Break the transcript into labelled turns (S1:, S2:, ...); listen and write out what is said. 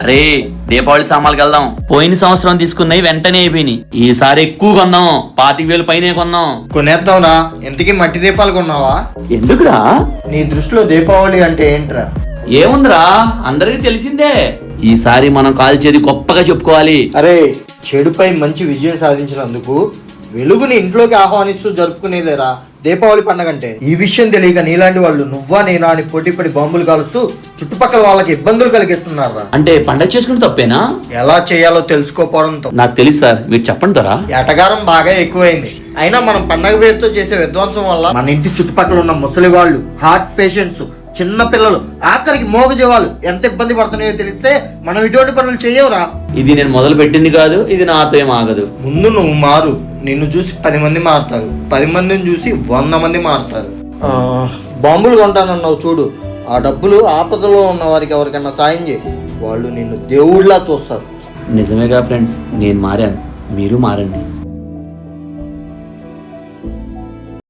S1: అరే దీపావళి సామాన్లకు వెళ్దాం. పోయిన సంవత్సరం తీసుకున్నవి వెంటనే అయిపోయినాయి. ఈసారి ఎక్కువ కొందాం, 25,000 పైనే కొందాం.
S2: కొనేద్దాంరా. ఇంతకీ మట్టి దీపాలు కొన్నావా?
S1: ఎందుకురా?
S2: నీ దృష్టిలో దీపావళి అంటే ఏంట్రా?
S1: ఏముందిరా, అందరికి తెలిసిందే. ఈసారి మనం కాల్చేది గొప్పగా చెప్పుకోవాలి.
S2: అరే, చెడుపై మంచి విజయం సాధించినందుకు వెలుగుని ఇంట్లోకి ఆహ్వానిస్తూ జరుపుకునేదేరా దీపావళి పండుగ అంటే. ఈ విషయం తెలియక నీలాంటి వాళ్ళు నువ్వా నేనా అని పోటీపడి బాంబులు కాలుస్తూ చుట్టుపక్కల వాళ్ళకి ఇబ్బందులు కలిగిస్తున్నారా?
S1: అంటే పండగ చేసుకుంటే తప్పేనా?
S2: ఎలా చేయాలో తెలుసుకోపోవడంతో.
S1: నాకు తెలుసు సార్, మీరు చెప్పండి తోరా.
S2: ఎటగారం బాగా ఎక్కువైంది. అయినా మనం పండగ పేరుతో చేసే విధ్వంసం వల్ల మన ఇంటి చుట్టుపక్కల ఉన్న ముసలి వాళ్ళు, హార్ట్ పేషెంట్స్, చిన్న పిల్లలు, ఆఖరికి మోగజీవాలు ఎంత ఇబ్బంది పడుతున్నాయో తెలిస్తే మనం ఇటువంటి పనులు చేయవురా.
S1: ఇది నేను మొదలు పెట్టింది కాదు, ఇది నాతో ఏం ఆగదు.
S2: ముందు నువ్వు మారు. నిన్ను చూసి 10 మంది మారుతారు, 10 మందిని చూసి 100 మంది మారుతారు. బాంబులు కొంటానన్నావు చూడు, ఆ డబ్బులు ఆపదలో ఉన్న వారికి ఎవరికైనా సాయం చేయి. వాళ్ళు నిన్ను దేవుడిలా చూస్తారు.
S1: నిజమేగా ఫ్రెండ్స్, నేను మారాను, మీరు మారండి.